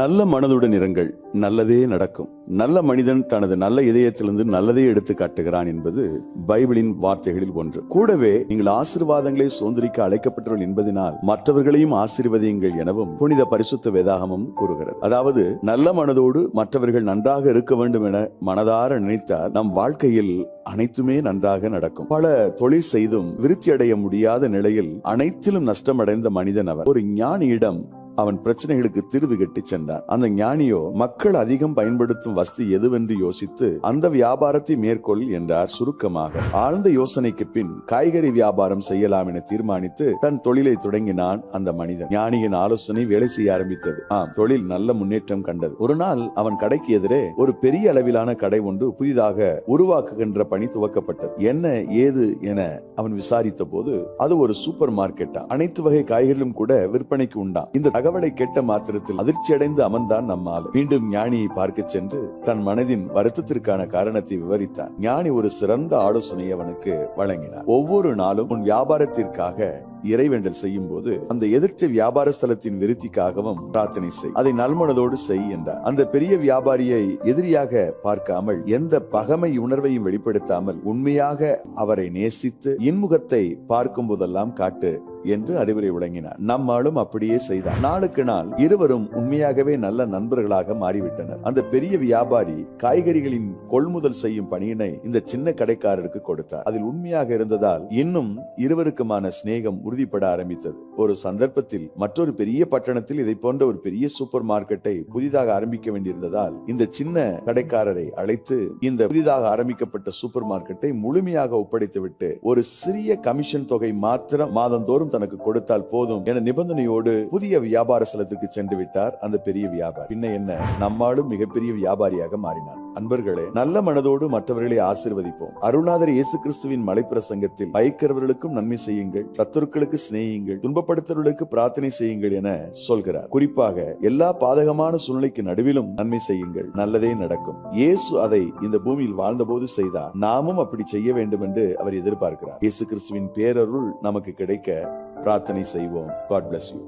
நல்ல மனதுடன் இருங்கள், நல்லதே நடக்கும். நல்ல மனிதன் தனது நல்ல இதயத்திலிருந்து நல்லதே எடுத்து காட்டுகிறான் என்பது பைபிளின் வார்த்தைகளில் ஒன்று. கூடவே நீங்கள் ஆசீர்வாதங்களை சுதந்திரிக்க அழைக்கப்பட்டவர்கள் என்பதனால் மற்றவர்களையும் ஆசீர்வதியுங்கள் எனவும் புனித பரிசுத்த வேதாகமம் கூறுகிறது. அதாவது நல்ல மனதோடு மற்றவர்கள் நன்றாக இருக்க வேண்டும் என மனதார நினைத்தால் நம் வாழ்க்கையில் அனைத்துமே நன்றாக நடக்கும். பல தொழில் செய்தும் விருத்தி அடைய முடியாத நிலையில் அனைத்திலும் நஷ்டமடைந்த மனிதன் அவர். ஒரு ஞானியிடம் அவன் பிரச்சனைகளுக்கு தீர்வு கட்டி சென்றான். அந்த ஞானியோ மக்கள் அதிகம் பயன்படுத்தும் வஸ்து எதுவென்று யோசித்து அந்த வியாபாரத்தை மேற்கொள் என்றார். சுருக்கமாக ஆழ்ந்த யோசனைக்கு பின் காய்கறி வியாபாரம் செய்யலாம் என தீர்மானித்து தன் தொழிலை தொடங்கினான் அந்த மனிதன். ஞானியின் ஆலோசனை வேலை செய்ய ஆரம்பித்தது. தொழில் நல்ல முன்னேற்றம் கண்டது. ஒரு நாள் அவன் கடைக்கு எதிரே ஒரு பெரிய அளவிலான கடை ஒன்று புதிதாக உருவாக்குகின்ற பணி துவக்கப்பட்டது. என்ன ஏது என அவன் விசாரித்த போது அது ஒரு சூப்பர் மார்க்கெட்டா. அனைத்து வகை காய்கறிகளும் கூட விற்பனைக்கு உண்டா. இந்த தகவலை கேட்ட மாத்திரத்தில் அதிர்ச்சி அடைந்து அமர்ந்தான் நம்மால். மீண்டும் ஞானியை பார்க்க சென்று தன் மனதின் வருத்தத்திற்கான காரணத்தை விவரித்தான். ஞானி ஒரு சிறந்த ஆலோசனை அவனுக்கு வழங்கினார். ஒவ்வொரு நாளும் உன் வியாபாரத்திற்காக இறைவேண்டல் செய்யும் போது அந்த எதிர்த்த வியாபார ஸ்தலத்தின் விருத்திக்காகவும் பிரார்த்தனை செய். அதை நல்மனதோடு செய் என்றார். அந்த பெரிய வியாபாரியை எதிரியாக பார்க்காமல் எந்த பகமை உணர்வையும் வெளிப்படுத்தாமல் உண்மையாக அவரை நேசித்து இன்முகத்தை பார்க்கும் போதெல்லாம் காட்டு என்று அறிவுரை வழங்கினார். நம்மாலும் அப்படியே செய்தார். நாளுக்கு நாள் இருவரும் உண்மையாகவே நல்ல நண்பர்களாக மாறிவிட்டனர். அந்த பெரிய வியாபாரி காய்கறிகளின் கொள்முதல் செய்யும் பணியினை இந்த சின்ன கடைக்காரருக்கு கொடுத்தார். அதில் உண்மையாக இருந்ததால் இன்னும் இருவருக்குமான சிநேகம் உறுதிப்பட ஆரம்பித்தது. ஒரு சந்தர்ப்பத்தில் மற்றொரு பெரிய பட்டணத்தில் இதை போன்ற ஒரு பெரிய சூப்பர் மார்க்கெட்டை புதிதாக ஆரம்பிக்க வேண்டியிருந்ததால் இந்த சின்ன கடைக்காரரை அழைத்து இந்த புதிதாக ஆரம்பிக்கப்பட்ட சூப்பர் மார்க்கெட்டை முழுமையாக ஒப்படைத்துவிட்டு ஒரு சிறிய கமிஷன் தொகை மாத்திரம் மாதந்தோறும் தனக்கு கொடுத்தால் போதும் என நிபந்தனையோடு புதிய வியாபார ஸ்தலத்துக்கு சென்று விட்டார் அந்த பெரிய வியாபாரி. பின்ன என்ன, நம்மாலும் மிகப்பெரிய வியாபாரியாக மாறினார். அன்பர்களே, நல்ல மனதோடு மற்றவர்களை ஆசீர்வதிப்போம். அருள்நாதர் இயேசு கிறிஸ்துவின் மலைப்பிரசங்கத்தில் பயக்கிறவர்களுக்கும் நன்மை செய்யுங்கள், சத்துருக்களுக்கு சிநேகியுங்கள், துன்பப்படுத்தவர்களுக்கு பிரார்த்தனை செய்யுங்கள் என சொல்கிறார். குறிப்பாக எல்லா பாதகமான சூழ்நிலைக்கு நடுவிலும் நன்மை செய்யுங்கள், நல்லதே நடக்கும். இயேசு அதை இந்த பூமியில் வாழ்ந்தபோது செய்தார். நாமும் அப்படி செய்ய வேண்டும் என்று அவர் எதிர்பார்க்கிறார். இயேசு கிறிஸ்துவின் பேரருள் நமக்கு கிடைக்க பிரார்த்தனை செய்வோம். God bless you.